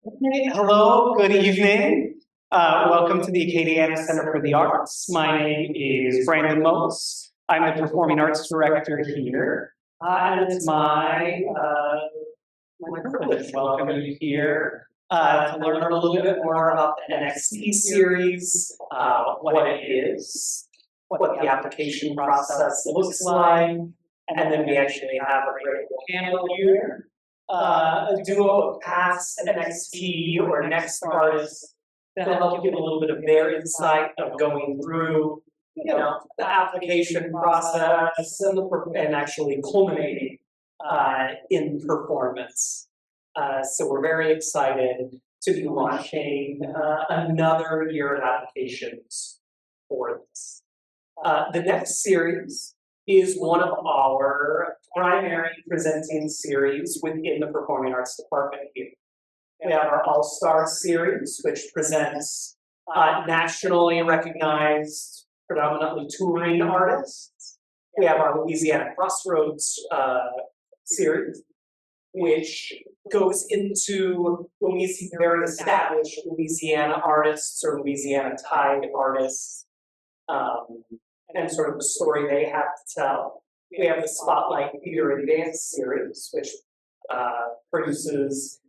Okay, hello, good evening. Welcome to the Acadiana Center for the Arts. My name is Brandon Motz. I'm the Performing Arts Director here. And it's my privilege to welcome you here to learn a little bit more about the NXT series, what it is, what the application process looks like, and then we actually have a great panel here. A duo of past NXT or next artists to help give a little bit of their insight of going through, the application process and actually culminating in performance. So we're very excited to be launching another year of applications for this. The next series is one of our primary presenting series within the Performing Arts Department here. We have our All-Star series, which presents nationally recognized, predominantly touring artists. We have our Louisiana Crossroads series, which goes into very established Louisiana artists or Louisiana-tied artists, and sort of the story they have to tell. We have the Spotlight Theater and Dance series, which produces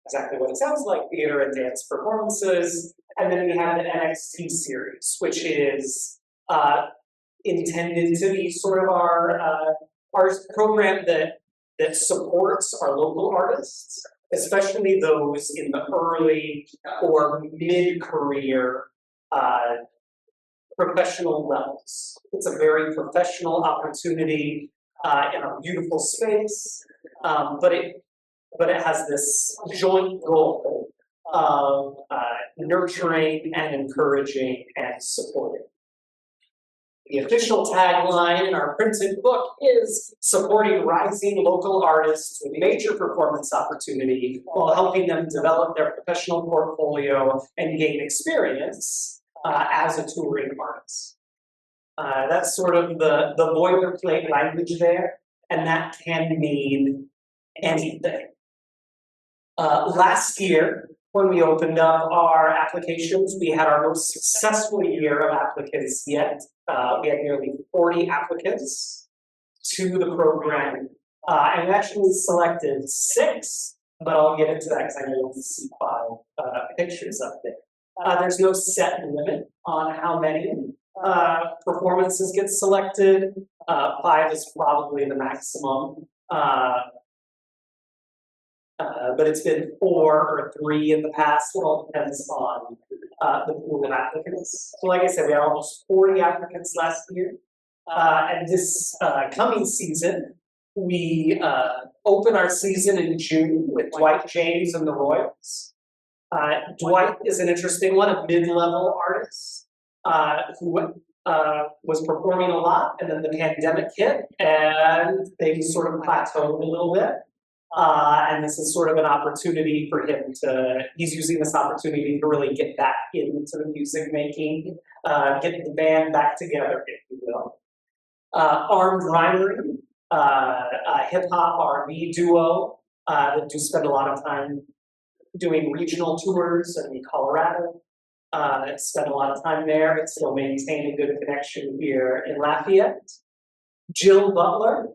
exactly what it sounds like, theater and dance performances. And then we have the NXT series, which is intended to be sort of our program that supports our local artists, especially those in the early or mid-career professional levels. It's a very professional opportunity in a beautiful space, but it has this joint goal of nurturing and encouraging and supporting. The official tagline in our printed book is supporting rising local artists with major performance opportunity while helping them develop their professional portfolio and gain experience as a touring artist. That's sort of the boilerplate language there, and that can mean anything. Last year, when we opened up our applications, we had our most successful year of applicants yet. We had nearly 40 applicants to the program, and we actually selected 6, but I'll get into that because I know you'll see 5 pictures up there. There's no set limit on how many performances get selected. 5 is probably the maximum. But it's been 4 or 3 in the past. It all depends on the pool of applicants. So like I said, we had almost 40 applicants last year. And this coming season, we open our season in June with Dwight James and the Royals. Dwight is an interesting one, a mid-level artist who was performing a lot, and then the pandemic hit, and things sort of plateaued a little bit. And this is sort of an opportunity for him he's using this opportunity to really get back into the music making, get the band back together, if you will. Armed Rhymery, a hip-hop R&B duo that do spend a lot of time doing regional tours in Colorado. Spent a lot of time there, but still maintain a good connection here in Lafayette. Jill Butler,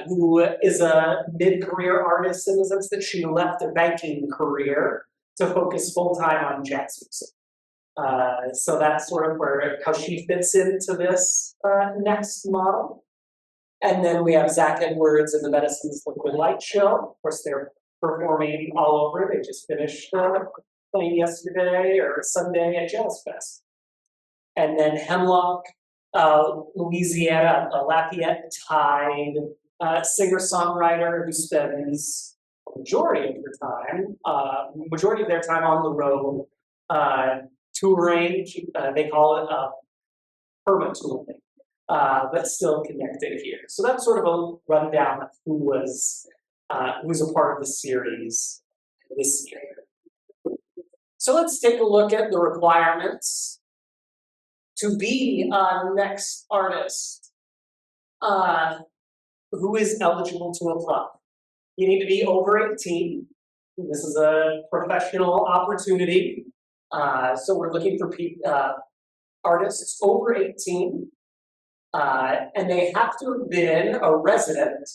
who is a mid-career artist in the sense that she left a banking career to focus full-time on jazz music. So that's sort of how she fits into this next model. And then we have Zach Edwards and the Medicine's Liquid Light Show. Of course, they're performing all over. They just finished playing yesterday or Sunday at Jazz Fest. And then Hemlock, Louisiana, a Lafayette-tied singer-songwriter who spends a majority of their time on the road, touring. They call it perma-touring, but still connected here. So that's sort of a rundown of who was a part of the series this year. So let's take a look at the requirements to be a next artist. Who is eligible to apply? You need to be over 18. This is a professional opportunity. So we're looking for artists over 18, and they have to have been a resident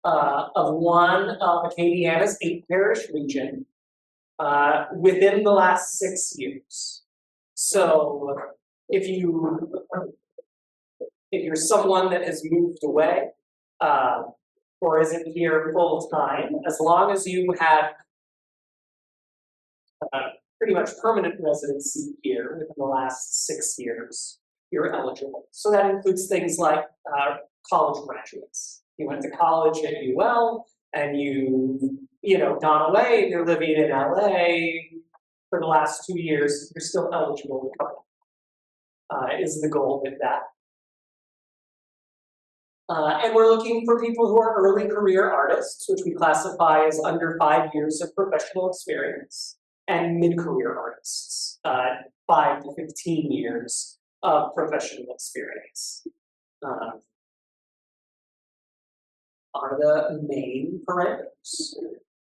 of one of Acadiana's 8 parish region within the last 6 years. So if you're someone that has moved away or isn't here full time, as long as you have pretty much permanent residency here within the last 6 years, you're eligible. So that includes things like college graduates. You went to college at UL and you know, gone away and you're living in LA for the last 2 years, you're still eligible to come. Is the goal with that. And we're looking for people who are early career artists, which we classify as under 5 years of professional experience, and mid-career artists, 5 to 15 years of professional experience. Are the main parameters.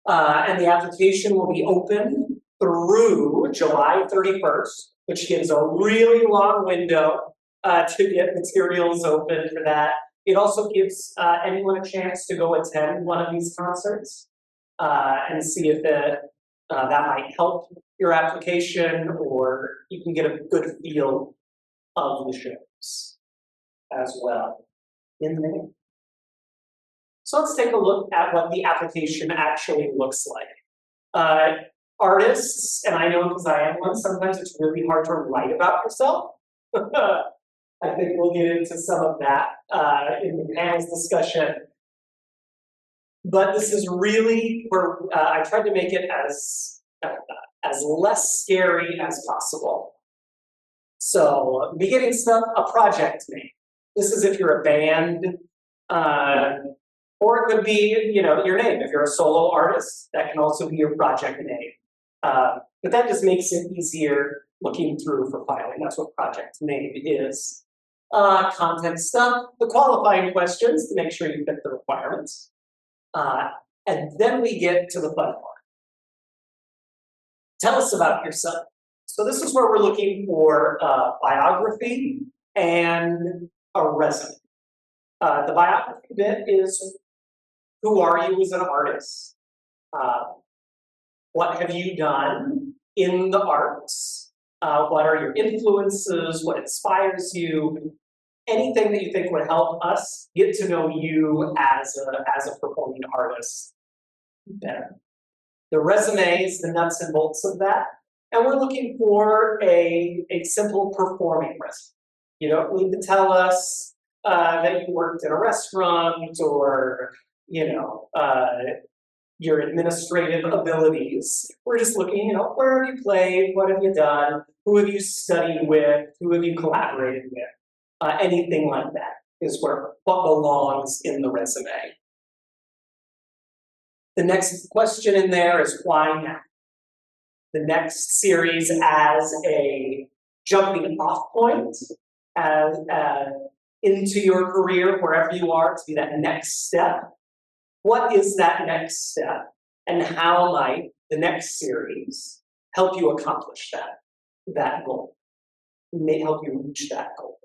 And the application will be open through July 31st, which gives a really long window to get materials open for that. It also gives anyone a chance to go attend one of these concerts and see if that might help your application, or you can get a good feel of the shows as well in there. So let's take a look at what the application actually looks like. Artists, and I know because I am one, sometimes it's really hard to write about yourself. I think we'll get into some of that in the panel's discussion. But this is really where I tried to make it as less scary as possible. So, beginning stuff, a project name. This is if you're a band, or it could be, you know, your name. If you're a solo artist, that can also be your project name. But that just makes it easier looking through for filing. That's what project name is. Content stuff, the qualifying questions to make sure you fit the requirements. And then we get to the fun part. Tell us about yourself. So this is where we're looking for biography and a resume. The biography bit is, who are you as an artist? What have you done in the arts? What are your influences? What inspires you? Anything that you think would help us get to know you as a performing artist better. The resume is the nuts and bolts of that. And we're looking for a simple performing resume. You don't need to tell us that you worked in a restaurant or, you know, your administrative abilities. We're just looking, you know, where have you played? What have you done? Who have you studied with? Who have you collaborated with? Anything like that is what belongs in the resume. The next question in there is why now? The next series as a jumping off point as into your career, wherever you are, to be that next step. What is that next step? And how might the next series help you accomplish that goal? It may help you reach that goal.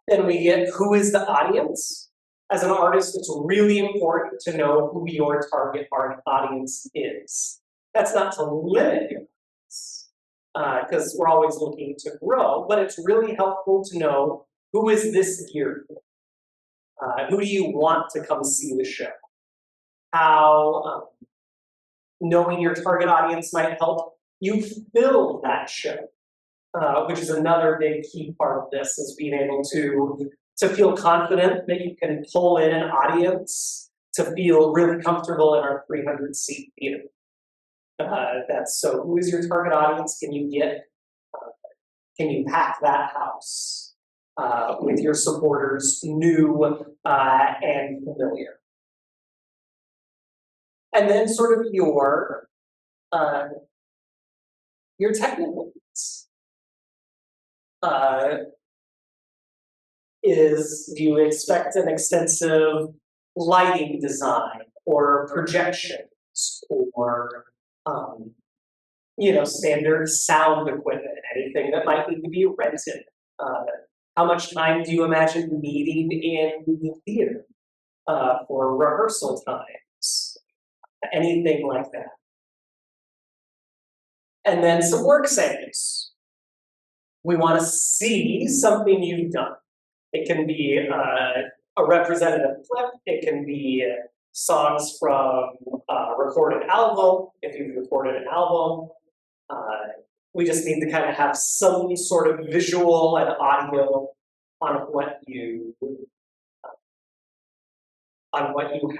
Then we get who is the audience. As an artist, it's really important to know who your target audience is. That's not to limit your audience, because we're always looking to grow, but it's really helpful to know who is this geared for. Who do you want to come see the show? How knowing your target audience might help you fill that show, which is another big key part of this, is being able to feel confident that you can pull in an audience to feel really comfortable in our 300-seat theater. That's so. Who is your target audience? Can you pack that house with your supporters, new and familiar? And then sort of your technical needs. Do you expect an extensive lighting design or projections, or standard sound equipment, anything that might need to be rented. How much time do you imagine needing in the theater for rehearsal times? Anything like that. And then some work samples. We want to see something you've done. It can be a representative clip. It can be songs from a recorded album, if you've recorded an album. We just need to kind of have some sort of visual and audio on what you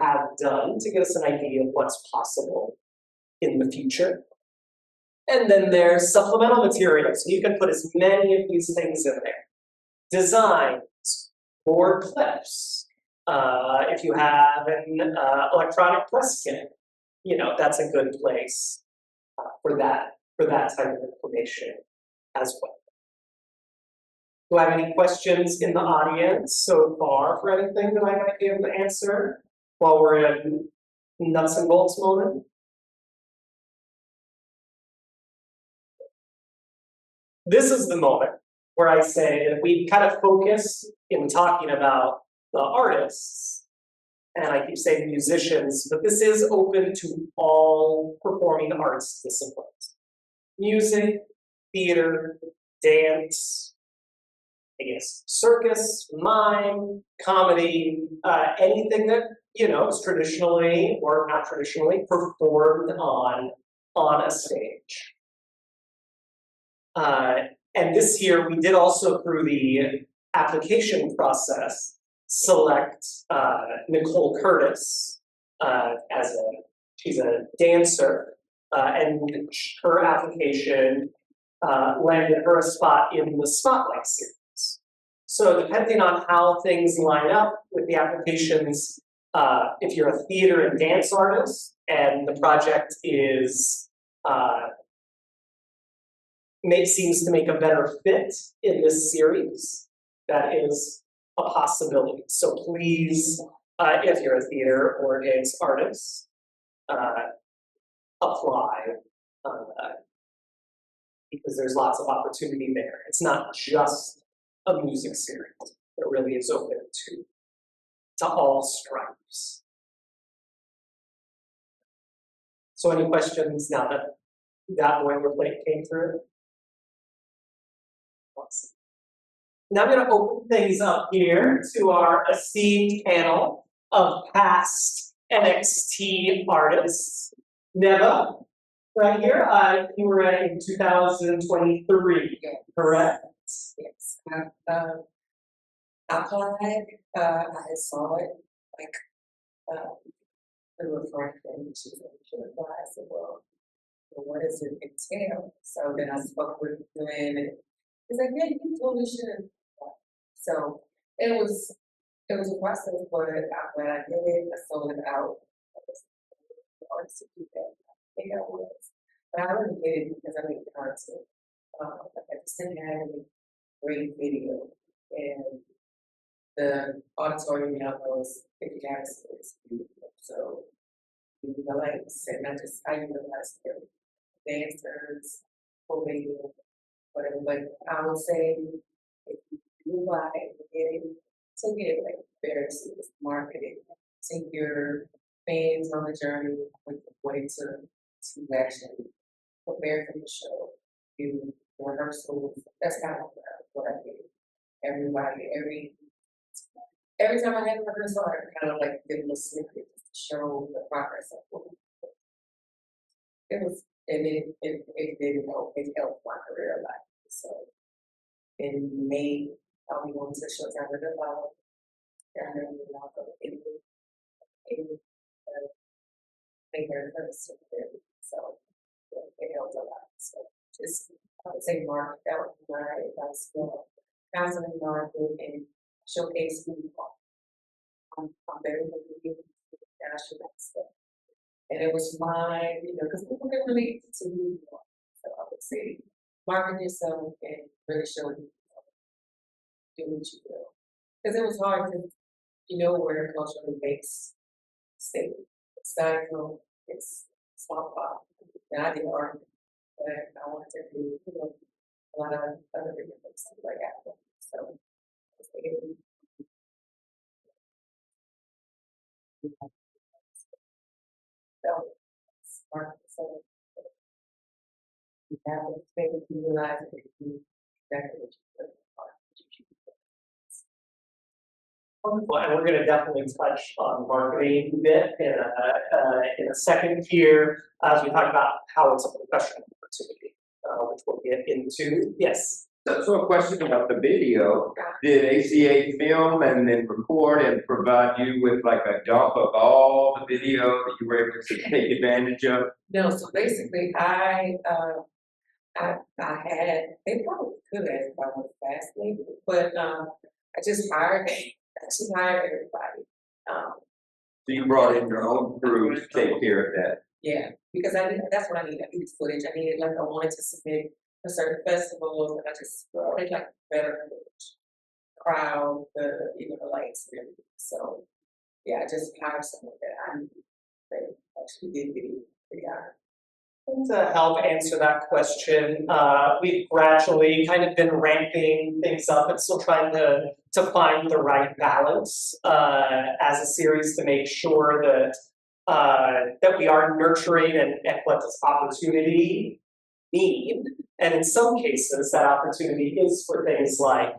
have done to give us an idea of what's possible in the future. And then there's supplemental materials. You can put as many of these things in there. Designs, board clips. If you have an electronic press kit, that's a good place for that type of information as well. Do I have any questions in the audience so far for anything that I might be able to answer while we're in nuts and bolts moment? This is the moment where I say that we kind of focus in talking about the artists, and I keep saying musicians, but this is open to all performing arts disciplines. Music, theater, dance, circus, mime, comedy, anything that, is traditionally or not traditionally performed on a stage. And this year we did also, through the application process, select Nicole Curtis she's a dancer, and her application landed her a spot in the Spotlight series. So depending on how things line up with the applications, if you're a theater and dance artist and the project is seems to make a better fit in this series, that is a possibility. So please, if you're a theater or dance artist, apply, because there's lots of opportunity there. It's not just a music series. It really is open to all stripes. So any questions now that that boilerplate came through? Awesome. Now I'm going to open things up here to our esteemed panel of past NXT artists. Nebu, right here, you were in 2023, yes. Correct? Yes. I applied, I saw it, they were friends, she said, you should apply. I said, well, what does it entail? So then I spoke with him, and he's like, yeah, you totally should. So it was a process, but when I did it, I sold it out. Artists to do that. I think I was. But I really did it because I made content. I had to send out a great video, and the auditorium now was 50 space. So you utilize, and not just I utilize their dancers, co-video, whatever. But I would say if you do buy and get it, take it like very serious marketing. Take your fans on the journey with the way to actually prepare for the show, do rehearsals. That's kind of what I did. Every time I had a rehearsal, I kind of like did a little snippet to show the progress of what we did. It did help. It helped my career a lot. So in May, I'll be going to Showtime with the Love, and then I'll go to Italy. So it helped a lot. So just I would say market, that would be my advice for constantly market and showcase who you are. I'm very good at that stuff. And it was mine, because people can relate to who you are. So I would say market yourself and really show you do what you will. Because it was hard to, where culturally based state. cycle, it's small pop. And I did art, but I wanted to do, a lot of other different things like that. So, I was thinking, so, smart, so. You have to think, you realize that you exactly what you Wonderful, and we're going to definitely touch on marketing a bit in a second here as we talk about how it's a professional opportunity, which we'll get into. Yes. So a question about the video. Did AcA film and then record and provide you with like a dump of all the video that you were able to take advantage of? No, so basically I had, they probably could have if I went fastly, but I just hired everybody. So you brought in your own crew to take care of that. Yeah, because that's what I needed. I needed footage. I wanted to submit for certain festivals, and I just wanted like better footage, crowd, the lights, and everything. So yeah, I just hired someone that I knew that actually did video. To help answer that question, we've gradually kind of been ramping things up and still trying to find the right balance as a series to make sure that we are nurturing and what does opportunity mean. And in some cases, that opportunity is for things like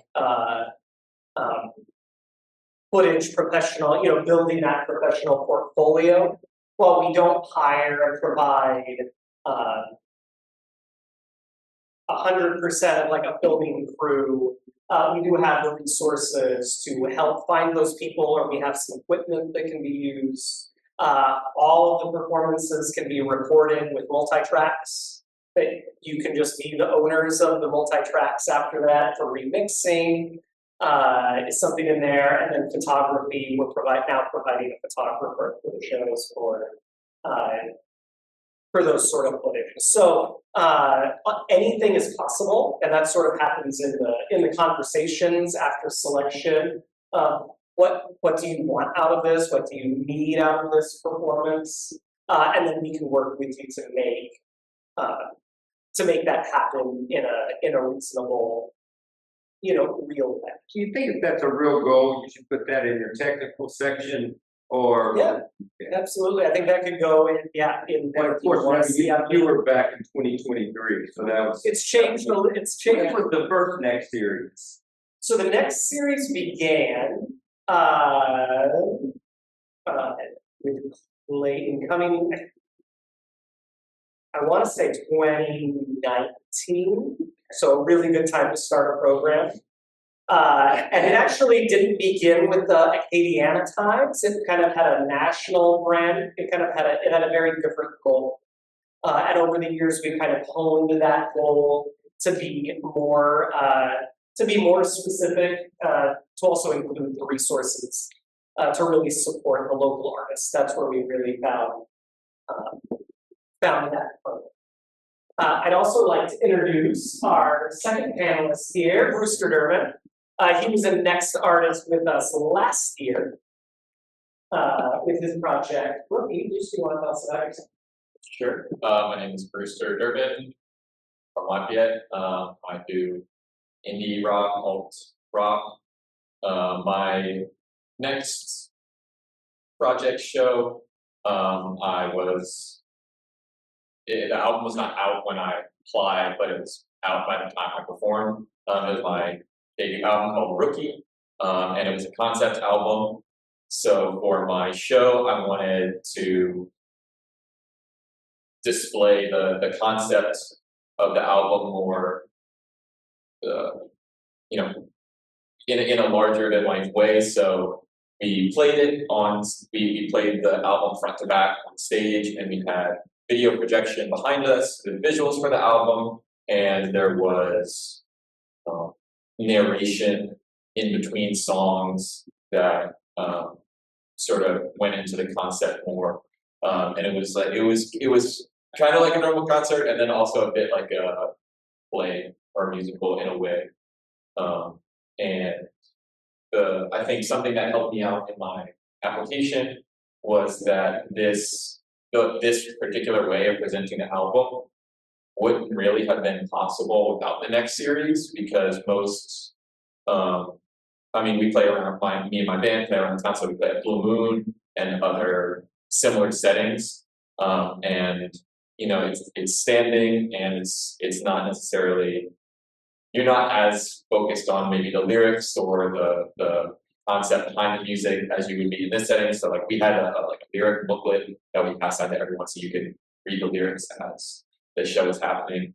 footage, professional, building that professional portfolio. While we don't hire and provide 100% of like a filming crew, we do have the resources to help find those people, or we have some equipment that can be used. All of the performances can be recorded with multi-tracks, but you can just be the owners of the multi-tracks after that for remixing. Is something in there, and then photography. We're providing a photographer for the shows for those sort of footage. So anything is possible, and that sort of happens in the conversations after selection. What do you want out of this? What do you need out of this performance? And then we can work with you to make that happen in a reasonable, real way. Do you think if that's a real goal, you should put that in your technical section, or? Yeah, absolutely. I think that could go in. And of course, you were back in 2023, so that was. It's changed. It's changed. What was the first next series? So the next series began with late incoming. I want to say 2019. So a really good time to start a program. And it actually didn't begin with the Acadiana Times. It kind of had a national brand. It had a very different goal. And over the years, we kind of honed that goal to be more specific, to also include the resources to really support the local artists. That's where we really found that program. I'd also like to introduce our second panelist here, Brewster Durbin. He was a Next artist with us last year with his project. Rookie, do you want to tell us about yourself? Sure. My name is Brewster Durbin from Lafayette. I do indie rock, alt rock. My next project show, the album was not out when I applied, but it was out by the time I performed. It was my debut album called Rookie, and it was a concept album. So for my show, I wanted to display the concept of the album more, in a larger than life way. So we played we played the album front to back on stage, and we had video projection behind us, the visuals for the album, and there was narration in between songs that sort of went into the concept more. And it was kind of like a normal concert, and then also a bit like a play or a musical in a way. And I think something that helped me out in my application was that this particular way of presenting the album wouldn't really have been possible without the next series, because most, I mean, we play around, me and my band play around town, so we play at Blue Moon and other similar settings, and you know, it's standing, and it's not necessarily, you're not as focused on maybe the lyrics or the concept behind the music as you would be in this setting. So like we had a lyric booklet that we passed out to everyone so you could read the lyrics as the show was happening.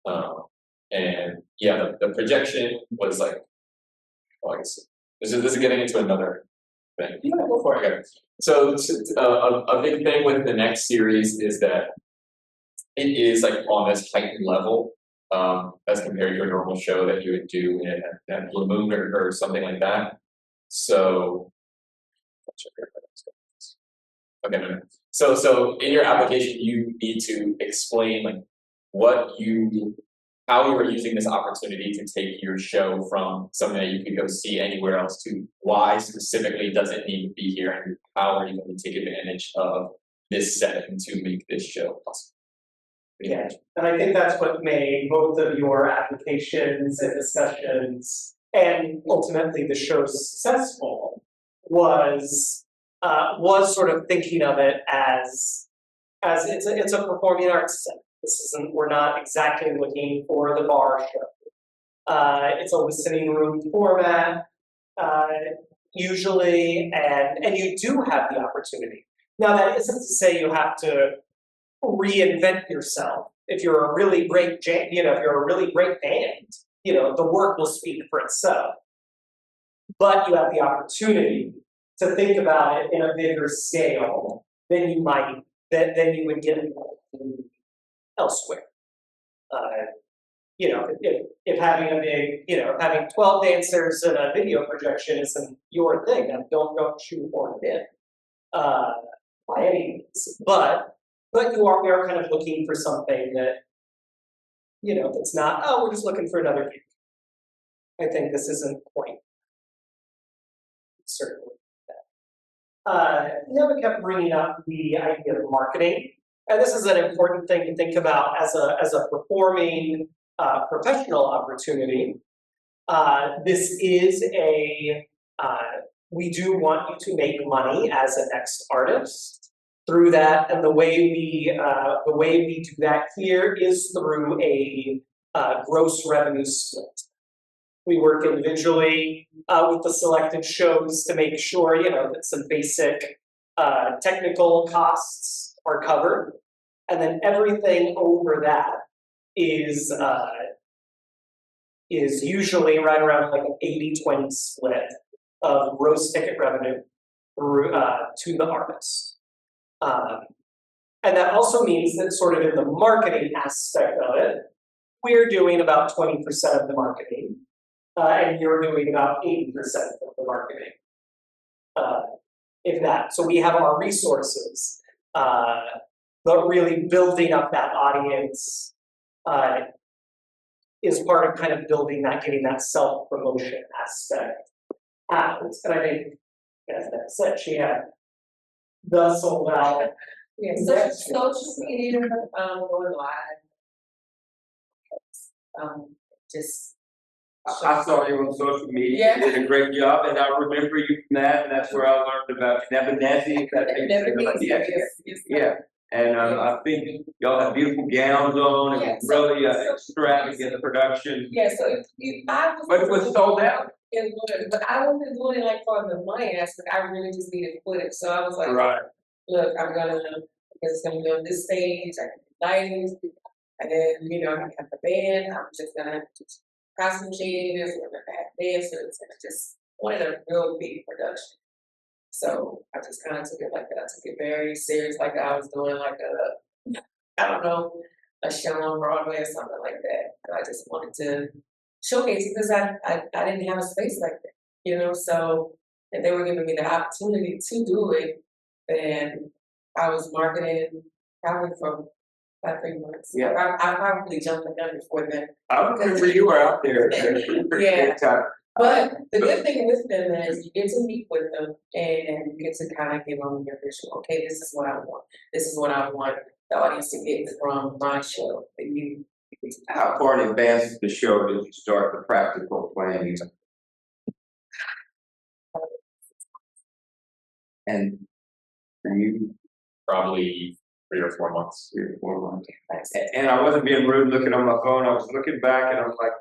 And yeah, the projection was like, well, I guess this is getting into another thing. Yeah, go for it. Okay. So a big thing with the next series is that it is like on this heightened level, as compared to a normal show that you would do at Blue Moon or something like that. So, okay. So in your application, you need to explain like how you are using this opportunity to take your show from something that you could go see anywhere else to why specifically does it need to be here, and how are you going to take advantage of this setting to make this show possible. Yeah, and I think that's what made both of your applications and discussions and ultimately the show successful was sort of thinking of it as it's a performing arts center. We're not exactly looking for the bar show. It's a listening room format, usually, and you do have the opportunity. Now that isn't to say you have to reinvent yourself. If you're a really great if you're a really great band, the work will speak for itself. But you have the opportunity to think about it in a bigger scale than you would get elsewhere. If having a big, having 12 dancers and a video projection isn't your thing, then don't shoehorn it in by any means. But we are kind of looking for something that, that's not, we're just looking for another gig. I think this isn't quite certainly that. Nebu kept bringing up the idea of marketing, and this is an important thing to think about as a performing professional opportunity. This is we do want you to make money as a next artist through that, and the way we do that here is through a gross revenue split. We work individually with the selected shows to make sure that some basic technical costs are covered, and then everything over that is usually right around like an 80-20 split of gross ticket revenue through to the artist. And that also means that sort of in the marketing aspect of it, we're doing about 20% of the marketing, and you're doing about 80% of the marketing, if that. So we have our resources, but really building up that audience is part of kind of building that, getting that self-promotion aspect out. And I think, as that said, she had the sold out. Yeah, social media, going live. Just. I saw you on social media. You did a great job, and I remember you from that, and that's where I learned about Nezey. Yeah. And I think y'all have beautiful gowns on, and really extravagant production. Yeah, so but it was sold out. It was, but I wasn't doing it like for the money aspect. I really just needed footage. So I was like, right. Look, it's gonna be on this stage, I can do lighting, and then I can have the band. I'm just gonna have to costume changes, we're gonna have dancers, and I just wanted a real big production. So I just kind of took it like that. I took it very serious, like I was doing like a show on Broadway or something like that. And I just wanted to showcase it because I didn't have a space like that, So if they were giving me the opportunity to do it, then I was marketing probably for about 3 months. Yeah. I probably jumped the gun before then. I remember you were out there. Yeah. But the good thing with them is you get to meet with them and you get to kind of give them your vision. Okay, this is what I want. This is what I want the audience to get from my show. And you How far in advance of the show did you start the practical planning? And for you, Probably 3 or 4 months. 3 or 4 months. And I wasn't being rude looking on my phone. I was looking back and I was like,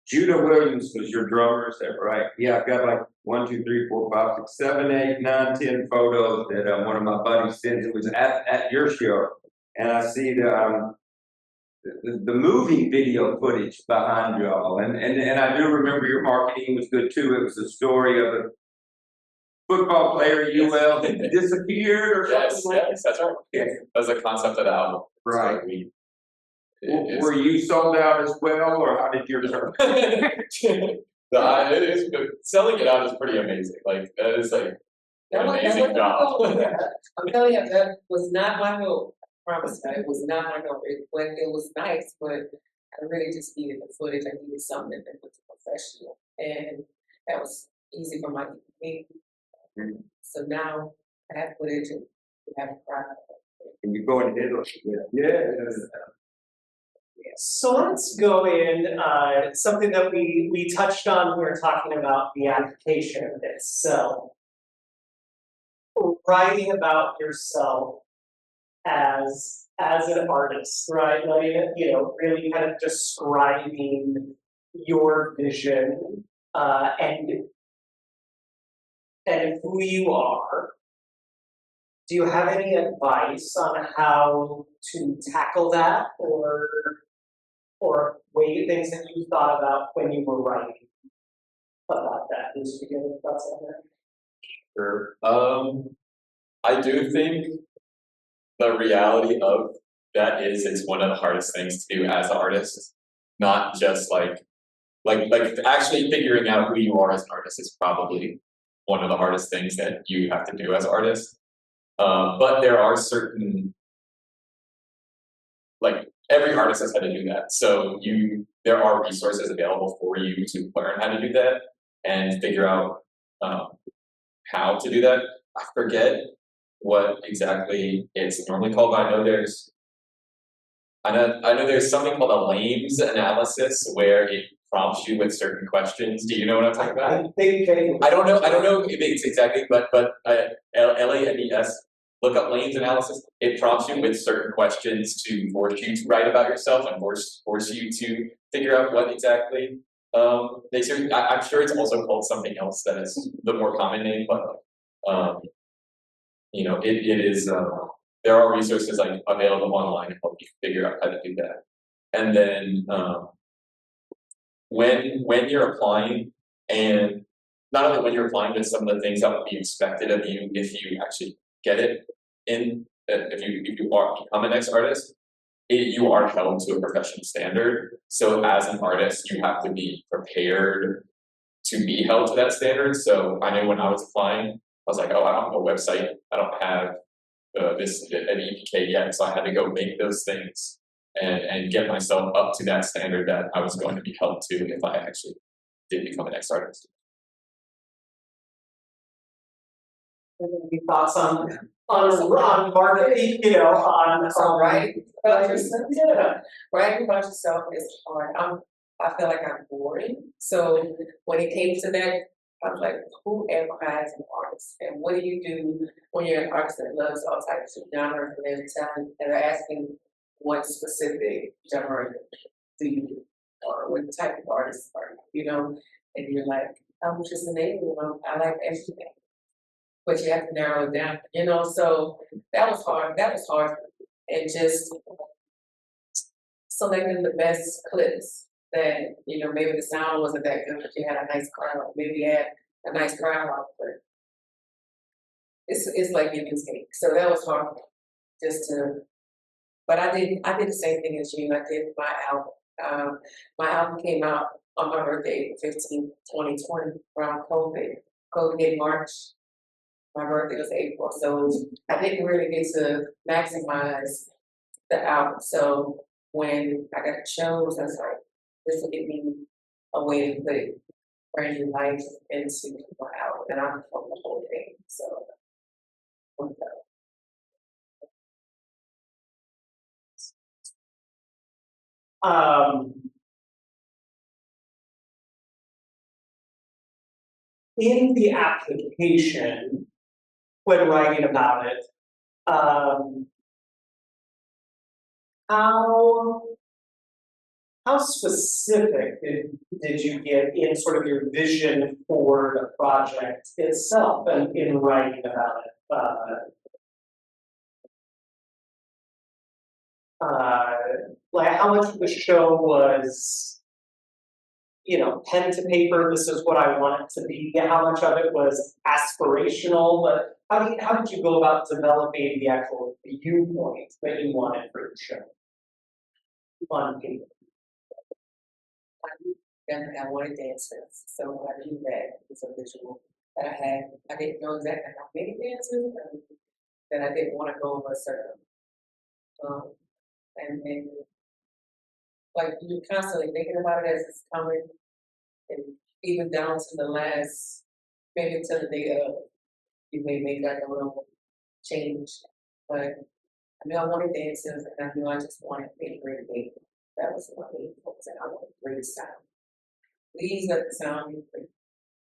Judah Williams was your drummer, is that right? Yeah, I've got like 1, 2, 3, 4, 5, 6, 7, 8, 9, 10 photos that one of my buddies sent. It was at your show. And I see the movie video footage behind y'all. And I do remember your marketing was good too. It was the story of a football player UL that disappeared or Yes, something like yes, that's right. that. That's the concept of the album. Right. So we, Were you sold out as well, or how did your turn? it is selling it out is pretty amazing. Like that is like an amazing job. I'm telling you, that was not my goal. I promise you, it was not my goal. It was nice, but I really just needed the footage. I needed something that was professional, and that was easy for my me. So now I have footage and we have a product. And you go in Italy. Yeah. So let's go in, something that we touched on when we were talking about the application itself. Writing about yourself as an artist, right? Like, you know, really kind of describing your vision, and who you are. Do you have any advice on how to tackle that, or things that you thought about when you were writing about that? Just to get your thoughts on that. Sure. I do think the reality of that is it's one of the hardest things to do as an artist. Not just like actually figuring out who you are as an artist is probably one of the hardest things that you have to do as an artist. But there are certain, like every artist has had to do that. So there are resources available for you to learn how to do that and figure out how to do that. I forget what exactly it's normally called, but I know there's something called a Lames analysis where it prompts you with certain questions. Do you know what I'm talking about? I don't know if it's exactly, but LAMES. Look up Lane's analysis. It prompts you with certain questions to force you to write about yourself and force you to figure out what exactly makes you. I'm sure it's also called something else that is the more common name, but you know, it is. There are resources like available online to help you figure out how to do that. And then when you're applying, and not only when you're applying, but some of the things that would be expected of you if you actually get it in, if you become an next artist, you are held to a professional standard. So as an artist, you have to be prepared to be held to that standard. So I know when I was applying, I was like, oh, I don't have a website, I don't have an EPK yet, so I had to go make those things and get myself up to that standard that I was going to be held to if I actually did become an next artist. Any thoughts on marketing, you know, on writing about yourself. Yeah. Writing about yourself is hard. I feel like I'm boring. So when it came to that, I was like, who am I as an artist? And what do you do when you're an artist that loves all types of genres and there's talent and they're asking what specific genre do you do? Or what type of artist are you, you know? And you're like, I'm just an alien, I like everything. But you have to narrow it down, you know, so that was hard. And just selecting the best clips that, you know, maybe the sound wasn't that good, but you had a nice crowd. Maybe you had a nice crowd out there. It's like giving cake. So that was hard but I did the same thing as you. I did my album. My album came out on my birthday, 15, 2020, around COVID. COVID hit March. My birthday was April, so I didn't really get to maximize the album. So when I got shows, I was like, this will give me a way to put it bring life into my album, and I'm from the whole thing, so. In the application, when writing about it, how specific did you get in sort of your vision for the project itself and in writing about it? Like how much of the show was, pen to paper, this is what I want it to be, how much of it was aspirational, but how did you go about developing the actual viewpoint that you wanted for the show on paper? Definitely, I wanted dancers, so when I do that, it's a visual that I didn't know exactly how many dancers, that I didn't want to go over a certain. And then, like, you're constantly thinking about it as it's coming, and even down to the last, maybe to the day of, you may make like a little change, but I knew I wanted dancers, and I knew I just wanted a great date. That was my main focus, and I wanted great sound. Please let the sound be great,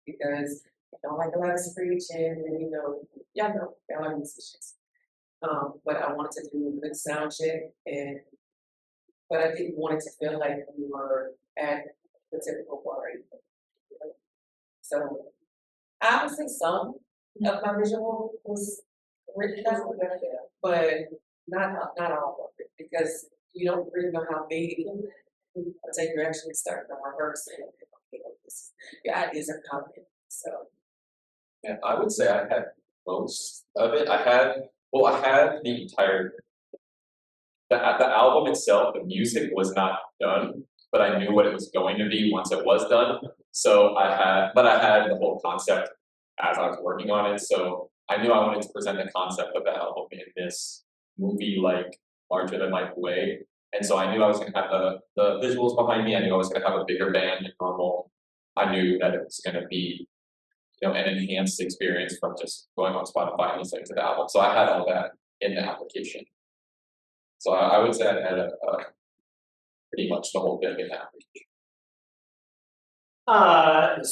because I don't like a lot of screeching, and y'all are musicians. But I wanted to do a good sound check, but I didn't want it to feel like we were at the typical bar. So I would say some of my visual was written down, but not all of it, because you don't really know how big it can be until you actually start to rehearse it. Your ideas are coming, so. Yeah, I would say I had most of it. I had the entire, the album itself, the music was not done, but I knew what it was going to be once it was done. So I had the whole concept as I was working on it. So I knew I wanted to present the concept of the album in this movie-like, larger than life way. And so I knew I was going to have the visuals behind me. I knew I was going to have a bigger band than normal. I knew that it was going to be, an enhanced experience from just going on Spotify and listening to the album. So I had all that in the application. So I would say I had pretty much the whole thing in the application. And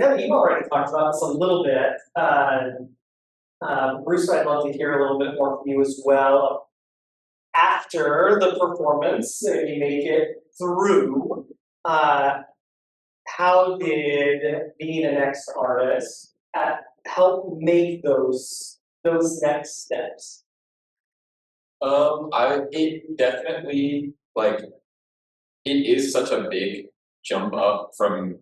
then you already talked about this a little bit. Bruce, I'd love to hear a little bit more from you as well. After the performance, and you make it through, how did being an next artist help make those next steps? It definitely, it is such a big jump up from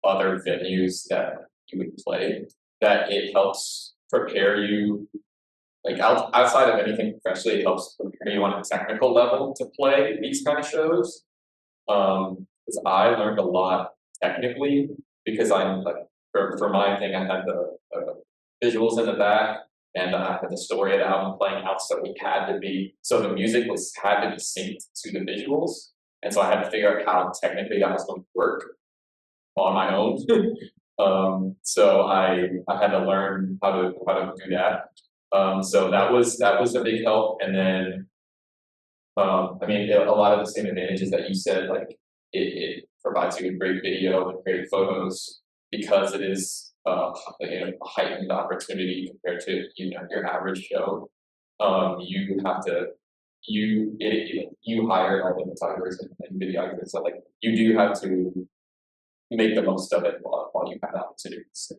other venues that you would play that it helps prepare you, outside of anything professionally, it helps prepare you on a technical level to play these kind of shows. Because I learned a lot technically, because I'm for my thing, I had the visuals in the back, and I had the story of the album playing out, so the music had to be synced to the visuals, and so I had to figure out how technically that was going to work on my own. So I had to learn how to do that. So that was a big help, and then a lot of the same advantages that you said, it provides you with great video and great photos, because it is a heightened opportunity compared to your average show. You have to you hire all the photographers and videographers, so you do have to make the most of it while you have opportunities.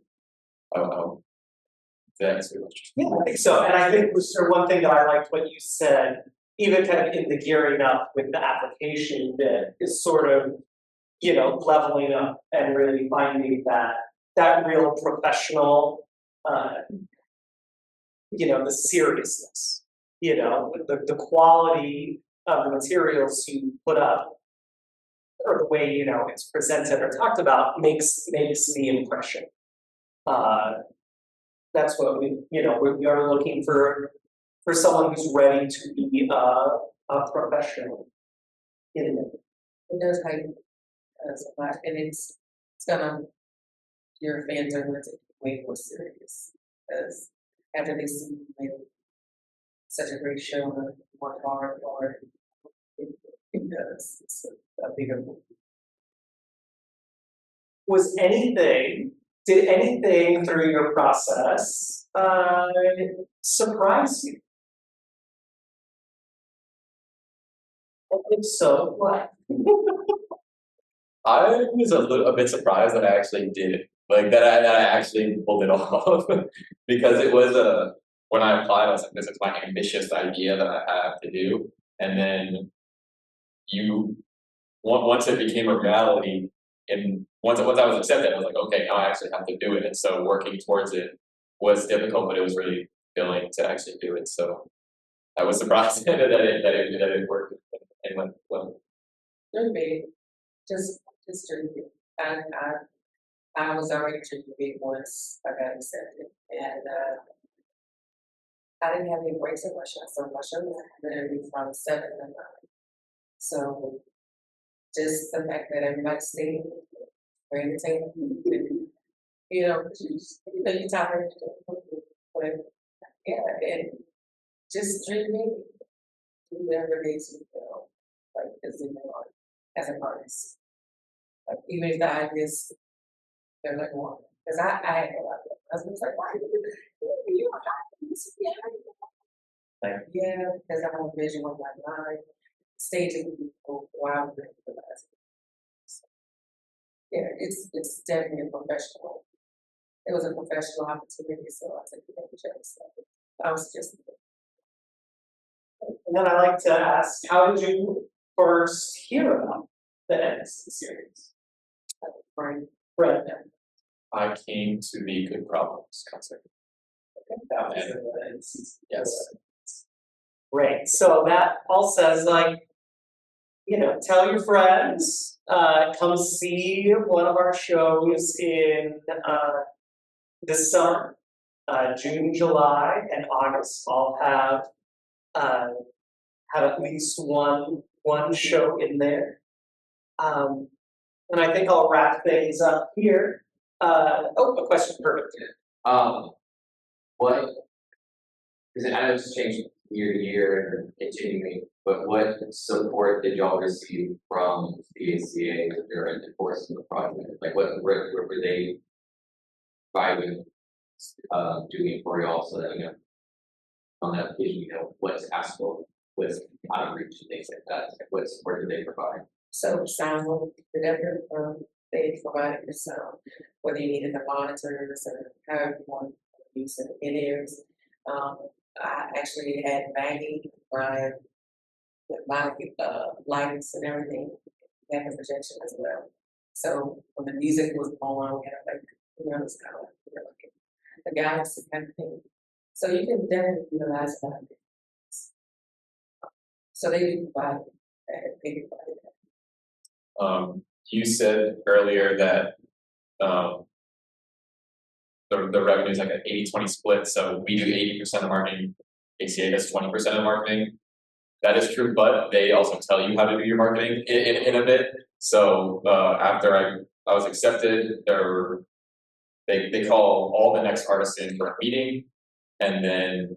That's really interesting. Yeah, I think so. And I think, Brewster, one thing that I liked what you said, even kind of in the gearing up with the application bit, is sort of, leveling up and really finding that real professional, the seriousness, the quality of the materials you put up, or the way, it's presented or talked about makes the impression. That's what we are looking for someone who's ready to be a professional in it. It does heighten so much, and it's gonna your fans are going to take it way more serious. Because after they see you make such a great show and work hard for it, it does. It's a bigger movie. Did anything through your process surprise you? If so, what? I was a bit surprised that I actually did it, like that I actually pulled it off, because it was when I applied, I was like, this is my ambitious idea that I have to do, and then once it became a reality, and once I was accepted, I was like, okay, now I actually have to do it, and so working towards it was difficult, but it was really fulfilling to actually do it. So I was surprised that it worked and went well. Dream big, just dream big. And I was already dreaming big once I got accepted, and I didn't have any breaks in my show, so my show was literally from 7 to 9. So just the fact that everybody stayed, entertained, you know, you're tired, but yeah, and just dreaming, do whatever makes you feel like as an artist. Like even if the ideas they're like one, because I had a lot of I was like, why you don't have this? Yeah, because I have a vision of my mind, staging people while I'm doing the last. Yeah, it's definitely a professional. It was a professional opportunity, so I took advantage of it. So I was just. And then I like to ask, how did you first hear about the NXT series? Right. Right. I came to the Good Problems concert. That was the season. Yes. Great. So that all says, like, you know, tell your friends, come see one of our shows in this summer, June, July, and August. I'll have at least one show in there. And I think I'll wrap things up here. A question, perfect. What, because I know it's changed year to year and continuing, but what support did y'all receive from the AcA during the course of the project? Like what were they providing, doing for y'all so that, you know, on that occasion, you know, what's asked for with outreach and things like that? Like what support did they provide? So sound, whatever they provided your sound, whether you needed the monitors or however you want to use it in ears. I actually had Maggie, Brian, with my lights and everything, we had the projection as well. So when the music was on, we had like, you know, it's kind of like the galaxy kind of thing. So you can definitely utilize that. So they provided that. You said earlier that the revenue is like an 80-20 split, so we do 80% of marketing, AcA does 20% of marketing. That is true, but they also tell you how to do your marketing in a bit. So after I was accepted, they call all the next artists in for a meeting, and then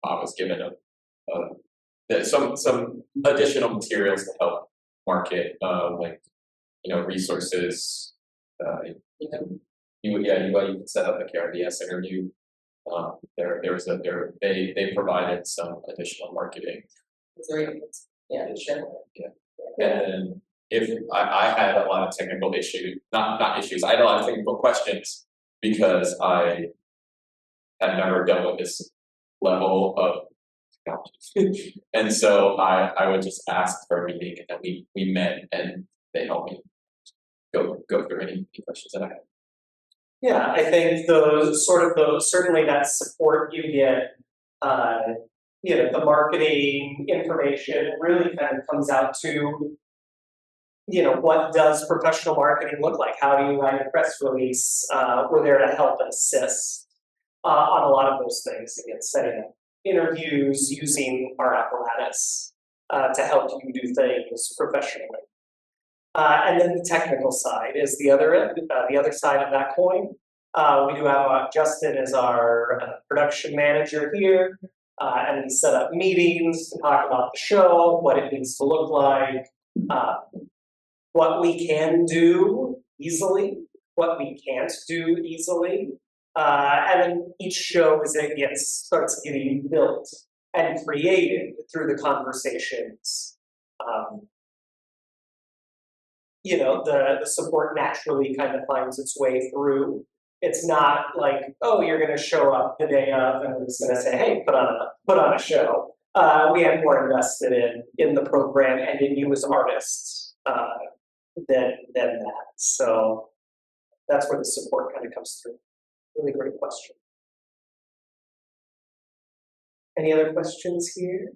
I was given some additional materials to help market, like, you know, resources. You can set up a KRDS interview. They provided some additional marketing. Yeah, sure. Yeah. And if I had a lot of technical issues, not issues, I had a lot of technical questions because I had never dealt with this level of technology. And so I would just ask for a meeting, and then we met and they helped me go through any questions that I had. Yeah, I think certainly that support you get, you know, the marketing information really kind of comes out to, you know, what does professional marketing look like? How do you write a press release? We're there to help and assist on a lot of those things. Again, setting up interviews, using our apparatus to help you do things professionally. And then the technical side is the other side of that coin. We do have Justin as our production manager here, and we set up meetings to talk about the show, what it needs to look like, what we can do easily, what we can't do easily, and then each show as it starts getting built and created through the conversations. The support naturally kind of finds its way through. It's not like, oh, you're going to show up the day of and we're just going to say, hey, put on a show. We have more invested in the program and in you as artists than that. So that's where the support kind of comes through. Really great question. Any other questions here?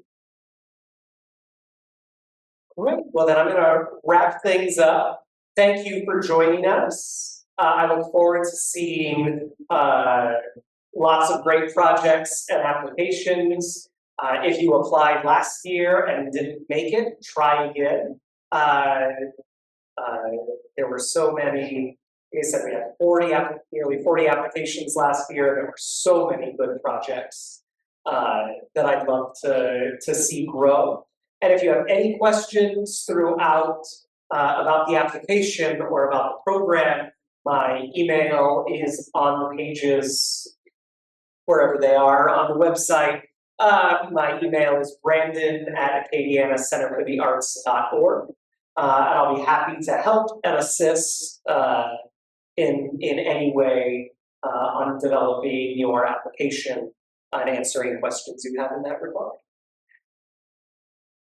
All right, well then I'm gonna wrap things up. Thank you for joining us. I look forward to seeing lots of great projects and applications. If you applied last year and didn't make it, try again. There were so many, like I said, we had nearly 40 applications last year. There were so many good projects that I'd love to see grow. And if you have any questions throughout about the application or about the program, my email is on the pages wherever they are on the website. My email is brandon@acadianacenterforthearts.org. And I'll be happy to help and assist in any way on developing your application and answering questions you have in that regard.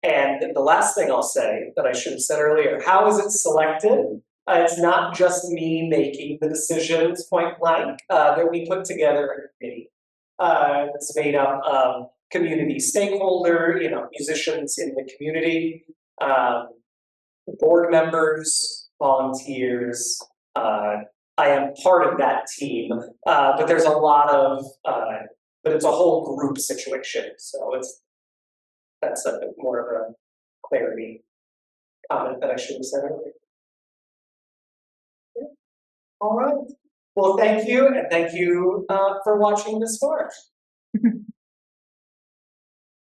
And the last thing I'll say that I should have said earlier, how is it selected? It's not just me making the decisions point blank. That we put together a committee that's made up of community stakeholder, musicians in the community, board members, volunteers. I am part of that team, but there's a lot of, but it's a whole group situation. So that's a bit more of a clarity comment that I should have said earlier. Yeah. All right. Well, thank you, and thank you for watching this far.